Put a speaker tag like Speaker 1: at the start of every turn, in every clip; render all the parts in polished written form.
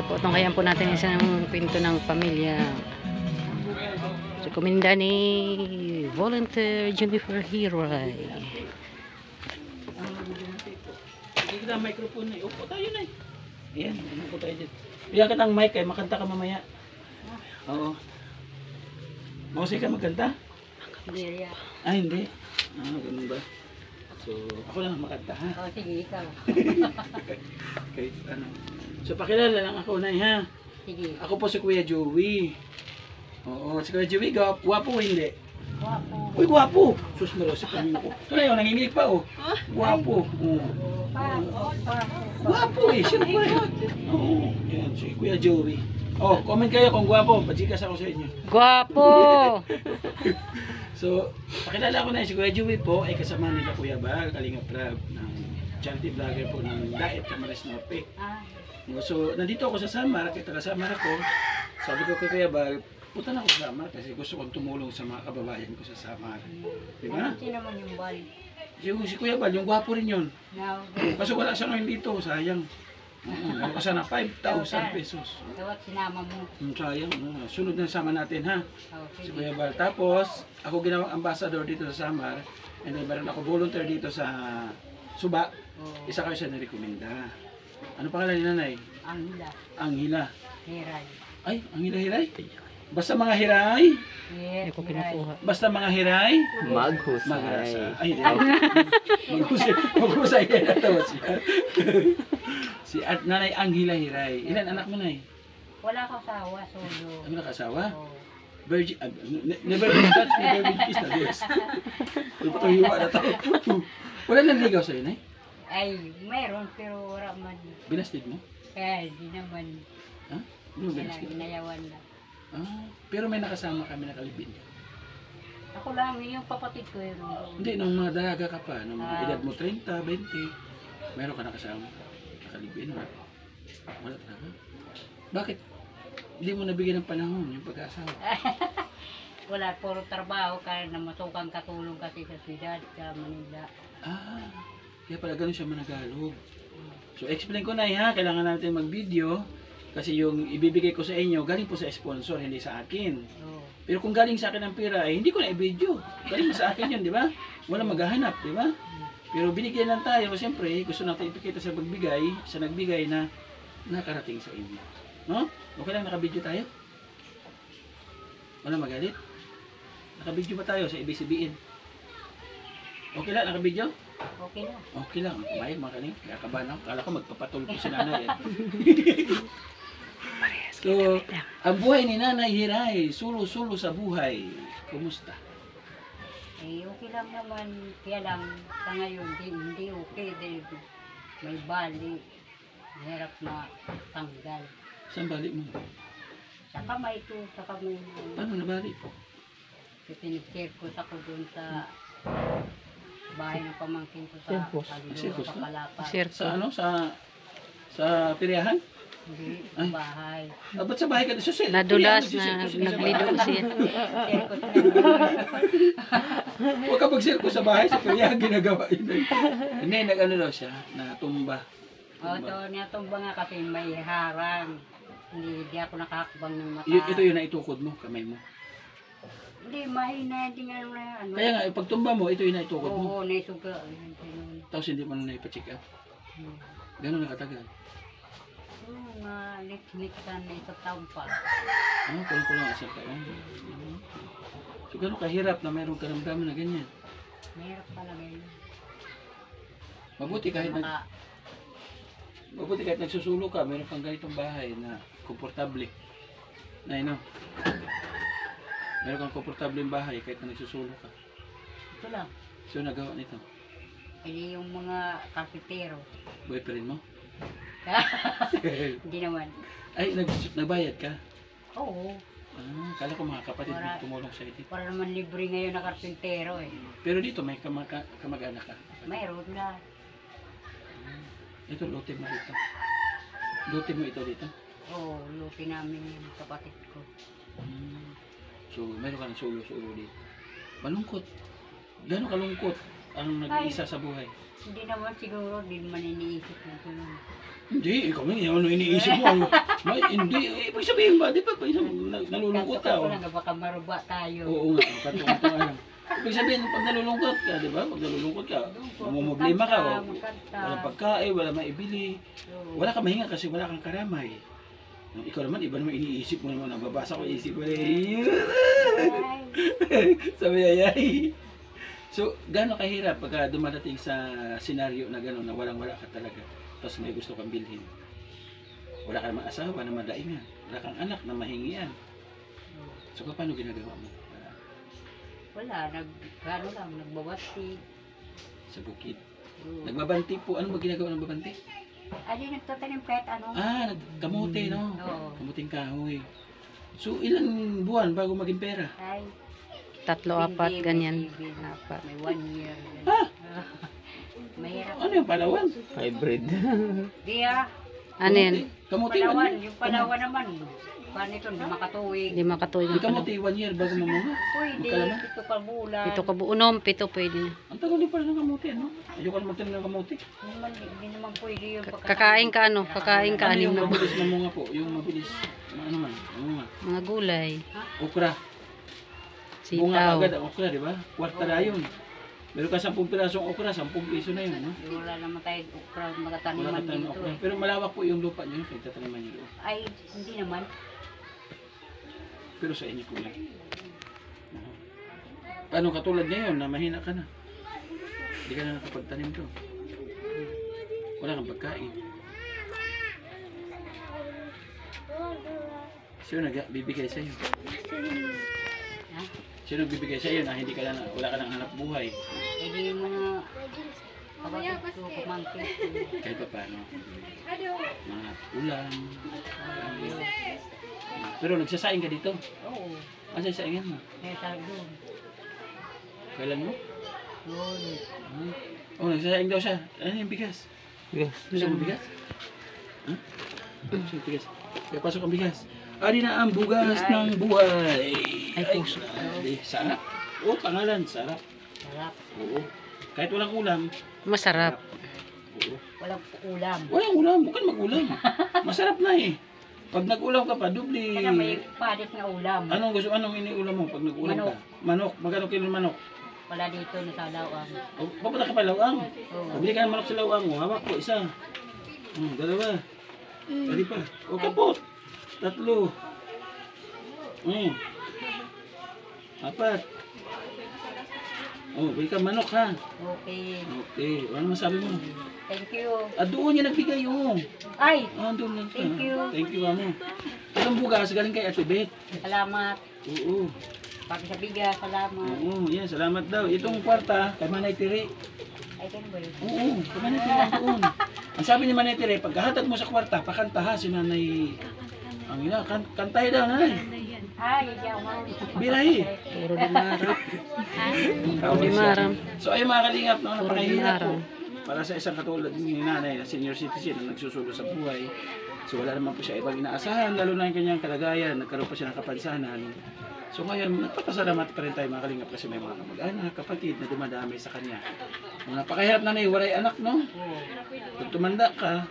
Speaker 1: po, tungkayan po natin isang kwento ng pamilya. Sa kuminda ni Volunteer Jennifer Hiray.
Speaker 2: Hindi kita microphone na. Upo tayo na. Ayan, upo tayo dyan. Bigyan ka ng mic eh, makanta ka mamaya. Oo. Mausay ka magkanta?
Speaker 1: Hindi.
Speaker 2: Ah, hindi. Ah, ganun ba? So, ako lang makanta ha?
Speaker 1: Oh, sige, ikaw.
Speaker 2: Okay, ano. So, pakilala lang ako na ha?
Speaker 1: Sige.
Speaker 2: Ako po si Kuya Joey. Oo, si Kuya Joey, guwapo o hindi?
Speaker 1: Guwapo.
Speaker 2: Uy, guwapo! Sus, malo si pamilya ko. Ito na yun, nanginginig pa oh. Guwapo. Guwapo eh, siyempre. Oo, yan, si Kuya Joey. Oh, comment kayo kung guwapo, pajikas ako sa inyo.
Speaker 1: Guwapo!
Speaker 2: So, pakilala ko na si Kuya Joey po ay kasama nila Kuya Bal, Kalinga Prab, ng charity vlogger po ng Daet Camarines Norte. So, nandito ako sa Samar, kita kasama ako. Sabi ko kay Kuya Bal, punta na ako sa Samar kasi gusto kong tumulong sa mga kababayan ko sa Samar. Di ba?
Speaker 1: Sino naman yung bal?
Speaker 2: Si Kuya Bal, yung gwapo rin yun.
Speaker 1: No.
Speaker 2: Kaso wala siya ngayon dito, sayang. Ano ka sana, 5,000 pesos.
Speaker 1: Dapat sinama mo.
Speaker 2: Sayang, sunod na sama natin ha.
Speaker 1: Okay.
Speaker 2: Si Kuya Bal. Tapos, ako ginawang ambassador dito sa Samar. And then, meron ako volunteer dito sa Suba. Isa kayo siya na-recommenda. Ano pangalan ni nanay?
Speaker 1: Anghila.
Speaker 2: Anghila.
Speaker 1: Hiray.
Speaker 2: Ay, Anghila Hiray? Basta mga hiray.
Speaker 1: Hindi ko kinukuha.
Speaker 2: Basta mga hiray.
Speaker 3: Maghusay.
Speaker 2: Magrasa. Ay, hindi. Maghusay yan na to. Si nanay Anghila Hiray. Ilan anak mo, nay?
Speaker 1: Wala kang asawa, solo.
Speaker 2: Ano nakasawa?
Speaker 1: Oh.
Speaker 2: Virgin, never been touched, never been kissed na Diyos. Patuhiwa na to. Wala nang ligaw sa'yo, nay?
Speaker 1: Ay, mayroon pero wala man.
Speaker 2: Binastid mo?
Speaker 1: Kaya di naman.
Speaker 2: Ha? Hindi mo binastid?
Speaker 1: Ginayawan na.
Speaker 2: Ah, pero may nakasama kami na kalibin.
Speaker 1: Ako lang, yung kapatid ko yun.
Speaker 2: Hindi, nung mga dalaga ka pa, nung mga edad mo 30, 20, meron ka nakasama. Nakalibin, wala. Wala talaga. Bakit? Hindi mo nabigyan ng panahon yung pag-aasawa.
Speaker 1: Wala, puro trabaho kaya na masukang katulong kasi sa siyudad, sa Manila.
Speaker 2: Ah, kaya pala ganun siya managalog. So, explain ko na ha, kailangan natin mag-video. Kasi yung ibibigay ko sa inyo, galing po sa sponsor, hindi sa akin.
Speaker 1: Oo.
Speaker 2: Pero kung galing sa akin ang pera, hindi ko na i-video. Galing sa akin yun, di ba? Walang maghahanap, di ba? Pero binigyan lang tayo, siyempre, gusto natin ipakita sa magbigay, sa nagbigay na nakarating sa inyo. No? Okay lang, naka-video tayo? Wala magalit? Naka-video ba tayo sa ABCBN? Okay lang, naka-video?
Speaker 1: Okay na.
Speaker 2: Okay lang, kumayag mga kaling. Kaya kabahan ako, kala ko magpapatulog ko si nanay. So, ang buhay ni Nanay Hiray, sulo-sulo sa buhay. Kumusta?
Speaker 1: Eh, okay lang naman. Kaya lang, sa ngayon, hindi okay. Dahil may bali. Hirap na tanggal.
Speaker 2: Saan balik mo?
Speaker 1: Sa kamay ko, sa kamay mo.
Speaker 2: Paano nabalik?
Speaker 1: Pinag-circus ako dun sa bahay ng pamangkin ko sa
Speaker 3: Circus?
Speaker 2: Circus
Speaker 1: sa
Speaker 2: ka?
Speaker 1: Palapa.
Speaker 2: Sa ano? Sa tiriyahan?
Speaker 1: Hindi, sa bahay.
Speaker 2: Ah, ba't sa bahay ka?
Speaker 1: Nadulas na, naglido siya. Circus na.
Speaker 2: Huwag ka mag-circus sa bahay, sa tiriyahan ginagawa yun. Hindi, nag-ano daw siya, natumba.
Speaker 1: O, ito niya tumba nga kasi may harang. Hindi ako nakakabang ng mata.
Speaker 2: Ito yung naitukod mo, kamay mo.
Speaker 1: Hindi, mahina, hindi nga ano.
Speaker 2: Kaya nga, pag tumba mo, ito yung naitukod mo.
Speaker 1: Oo, naisuga.
Speaker 2: Tapos hindi mo na naipacheck up. Gano'n nakatagal?
Speaker 1: Oo, nga, lit-litan na isang taon pa.
Speaker 2: Ano, kulang-kulang isang taon. So, gano'n kahirap na mayroong karamdaman na ganyan.
Speaker 1: Mahirap talaga yun.
Speaker 2: Mabuti kahit nagsusulo ka, mayroon kang ganitong bahay na komportable. Na ano? Meron kang komportableng bahay kahit na nagsusulo ka.
Speaker 1: Ito lang.
Speaker 2: So, nagawa nito?
Speaker 1: Hindi yung mga kapitero.
Speaker 2: Boyfriend mo?
Speaker 1: Hindi naman.
Speaker 2: Ay, nagbayad ka?
Speaker 1: Oo.
Speaker 2: Ah, kala ko mga kapatid mo tumulong sa dito.
Speaker 1: Para naman libre ngayon na karpintero eh.
Speaker 2: Pero dito may kamag-anak ka.
Speaker 1: Mayroon na.
Speaker 2: Ito, lote mo dito. Lote mo ito dito?
Speaker 1: Oo, lupi namin yung kapatid ko.
Speaker 2: So, meron ka ng sulo-sulo dito. Malungkot. Gano'ng kalungkot? Anong nag-iisa sa buhay?
Speaker 1: Hindi naman siguro, hindi naman iniisip ko gano'n.
Speaker 2: Hindi, ikaw man, ano iniisip mo? Hindi, ibig sabihin ba, di ba, nalulungkot ka,
Speaker 1: Kaso ko
Speaker 2: oh.
Speaker 1: lang, baka maruba tayo.
Speaker 2: Oo nga, katulong lang. Ibig sabihin, pag nalulungkot ka, di ba, pag nalulungkot ka, mamumblema ka, oh.
Speaker 1: Makanta.
Speaker 2: Wala pagkain, wala maibili,
Speaker 1: Oo.
Speaker 2: wala kang mahinga kasi wala kang karamay. Ikaw naman, iba naman iniisip mo naman, nababasa ko isip mo,
Speaker 1: Ay,
Speaker 2: sabi niya, yay. So, gaano kahirap pagka dumadating sa senaryo na gano'n na walang-wala ka talaga, tapos may gusto kang bilhin. Wala kang asawa na madaingan, wala kang anak na mahingian. So, paano ginagawa mo?
Speaker 1: wala, ano lang, nagbabati.
Speaker 2: Sa bukid.
Speaker 1: Oo.
Speaker 2: Nagbabanti po, ano ba ginagawa ng babanti?
Speaker 1: Ay, nagtatanim kahit ano.
Speaker 2: Nagkamote, no?
Speaker 1: Oo.
Speaker 2: Kamuting kahoy. So, ilang buwan bago maging pera?
Speaker 1: Ay,
Speaker 3: 3, 4,
Speaker 1: hindi,
Speaker 3: ganyan.
Speaker 1: may
Speaker 3: 4.
Speaker 1: May 1 year.
Speaker 2: Ah!
Speaker 1: Mahirap.
Speaker 2: Ano yung Palawan?
Speaker 4: Hybrid.
Speaker 1: Di ah,
Speaker 3: Ano yan?
Speaker 2: Kamuti,
Speaker 1: Palawan,
Speaker 2: 1 year.
Speaker 1: yung Palawan naman. Paano ito, hindi makatuwig.
Speaker 3: Hindi makatuwid
Speaker 2: Yung
Speaker 3: ng pala.
Speaker 2: kamuti, 1 year bago mamunga.
Speaker 1: Pwede,
Speaker 2: Magkalaman?
Speaker 1: ito ka bulan.
Speaker 3: 7 ka buunom, 7 pwede na.
Speaker 2: Ang tagal din pala ng kamuti, ano? Ayoko na magtanim ng kamuti.
Speaker 1: Hindi naman pwede yung
Speaker 3: Kakain ka ano? Kakain ka
Speaker 2: Ano
Speaker 3: anim
Speaker 2: yung
Speaker 3: na
Speaker 2: mabilis mamunga po? Yung mabilis, ano man, mamunga.
Speaker 3: mga gulay.
Speaker 2: Okra. Bunga
Speaker 3: Sitaw.
Speaker 2: agad ang okra, di ba? Kwarta na yun. Meron ka 10 pirasong okra, 10 piso na yun, no?
Speaker 1: Wala naman tayo ukra
Speaker 2: Wala
Speaker 1: matataniman
Speaker 2: ka tayo ng
Speaker 1: dito.
Speaker 2: okra. Pero malawak po yung lupa nyo, kaya tataniman nyo doon.
Speaker 1: Ay, hindi naman.
Speaker 2: Pero sa inyo po yan. Paano katulad ngayon na mahina ka na? Hindi ka na nakapagtanim to. Wala kang pagkain. Sino nagbibigay sa iyo?
Speaker 1: Ha?
Speaker 2: Sino nagbibigay sa iyo na hindi ka na, wala ka nang hanap buhay?
Speaker 1: Hindi mo na kapatid ko, pamangkin ko.
Speaker 2: Kahit pa paano? Mga ulam. Pero nagsasaing ka dito.
Speaker 1: Oo,
Speaker 2: Asa saingan mo?
Speaker 1: kaya tayo doon.
Speaker 2: Kailan mo?
Speaker 1: Doon.
Speaker 2: Oh, nagsasaing daw siya. Ano yung bigas?
Speaker 4: Yes.
Speaker 2: Gusto mo bigas? Hmm? Gusto mo bigas? Kaya pasok ang bigas. Ari na ang bugas ng buhay.
Speaker 3: Ay, puso.
Speaker 2: Ay, sarap. Oh, pangalan, sarap.
Speaker 1: Sarap.
Speaker 2: Oo. Kahit walang ulam.
Speaker 3: Masarap.
Speaker 2: Oo.
Speaker 1: Walang ulam.
Speaker 2: Walang ulam, bukan mag-ulam. Masarap na eh. Pag nag-ulam ka pa, dubli.
Speaker 1: Kaya may palit na ulam.
Speaker 2: Anong iniulam mo pag nag-ulam ka? Manok. Magkano kilo ng manok?
Speaker 1: Wala dito na sa lawang.
Speaker 2: O, papunta ka pa lawang.
Speaker 1: Oo.
Speaker 2: Pabili ka ng manok sa lawang mo. Hawak ko, isa. Dalawa. Dali pa. O, kapot. 3. 4. Oh, bili ka manok ha.
Speaker 1: Okay.
Speaker 2: Okay. Ano masabi mo?
Speaker 1: Thank you.
Speaker 2: Doon niya nagbigay yung.
Speaker 1: Ay,
Speaker 2: Doon lang siya.
Speaker 1: Thank you.
Speaker 2: Thank you, amo. Ilang bugas galing kay Ate Beth.
Speaker 1: salamat.
Speaker 2: Oo.
Speaker 1: Pag sa bigas, salamat.
Speaker 2: Oo, yan. Salamat daw. Itong kwarta, kay Manay Tiri.
Speaker 1: Ay, ganun ba yun?
Speaker 2: Oo, kay Manay Tiri lang doon. Ang sabi ni Manay Tiri, pagkahatag mo sa kwarta, pakanta ha si Nanay. Ang ina, kantahe daw, Nanay.
Speaker 1: Ay, hindi ako marunong.
Speaker 2: Birahi.
Speaker 3: Puro di maram. Puro di maram.
Speaker 2: So ayun mga kalingap, no,
Speaker 3: Puro di
Speaker 2: napakahirap po.
Speaker 3: maram.
Speaker 2: Para sa isang katulad ni nanay na senior citizen na nagsusulo sa buhay. So wala naman po siya ibang inaasahan, lalo na yung kanyang kalagayan, nagkaroon pa siya ng kapansanan. So ngayon, nagpapasalamat pa rin tayo mga kalingap kasi may mga kamag-anak, kapatid na dumadami sa kanya. Napakahirap na waray anak, no?
Speaker 1: Oo.
Speaker 2: Pag tumanda ka,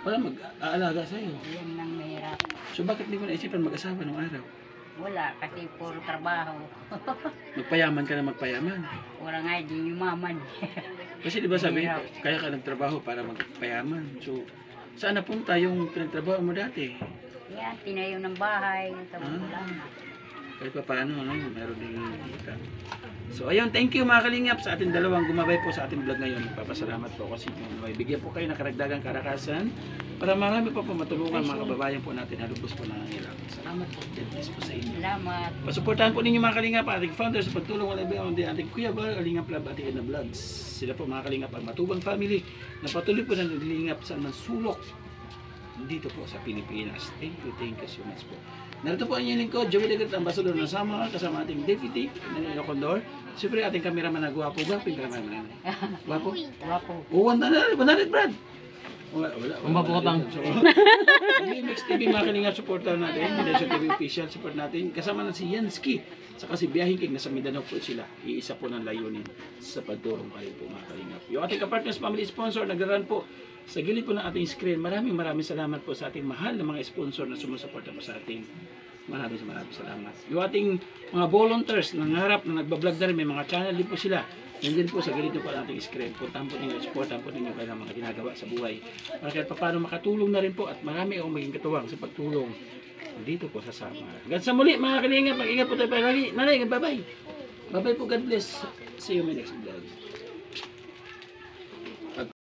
Speaker 2: wala mag-aalaga sa'yo.
Speaker 1: Yan lang mahirap.
Speaker 2: So bakit di mo naisipan mag-asawa nung araw?
Speaker 1: Wala, kasi puro trabaho.
Speaker 2: Magpayaman ka na magpayaman.
Speaker 1: Wala nga, hindi yumaman.
Speaker 2: Kasi di ba sabi,
Speaker 1: Mahirap.
Speaker 2: kaya ka nagtrabaho para magpayaman. So, saan napunta yung pinagtrabaho mo dati?
Speaker 1: Yan, tinayo ng bahay. Tapos
Speaker 2: Ah.
Speaker 1: lang.
Speaker 2: Kahit pa paano, ano, meron din kita. So, ayun, thank you mga kalingap sa ating dalawang gumabay po sa ating vlog ngayon. Nagpapasalamat po kasi may bigyan po kayo ng karagdagang karakasan para marami pa po matulungan mga kababayan po natin na lubos po nangangailangan. Salamat po. God bless po sa inyo.
Speaker 1: Salamat.
Speaker 2: Pasuportahan po ninyo mga kalingap, ating founder sa pagtulong wala iba, ating Kuya Bar, Kalingap Lab, ating Edna Vlogs. Sila po mga kalingap ang matubang family na patuloy po na naglilingap sa sulok dito po sa Pilipinas. Thank you so much po. Narito po ang inyong lingkod, Joey Dagat, Ambassador ng Sama, kasama ating Deputy, Nanay Condor. Siyempre ating cameraman na gwapo, gwaping cameraman. Gwapo?
Speaker 1: Wapo.
Speaker 2: Oh, 100 Brad. Wala.
Speaker 3: Ang mabukotang.
Speaker 2: So, Mix TV mga kalingap, supportan natin. Minasyon TV official, support natin. Kasama na si Yansky. Saka si Biyahing King, nasa Mindanao po sila. Iisa po ng layunin sa pagtulong pa rin po mga kalingap. Yung ating kapartners family sponsor, nag-run po sa gilid po ng ating screen. Maraming salamat po sa ating mahal na mga sponsor na sumusuporta po sa ating. Maraming salamat. Yung ating mga volunteers nangarap na nagbablog na rin, may mga channel din po sila. Nandiyan po sa gilid po ang ating screen. Puntahan po ninyo, supportan po ninyo kailang mga ginagawa sa buhay. Para kahit paano makatulong na rin po at marami akong maging katuwang sa pagtulong dito po sa Samar. Hanggang sa muli mga kalingap, mag-ingat po tayo palagi. Nanay, bye-bye. Bye-bye po, God bless. See you in my next vlog.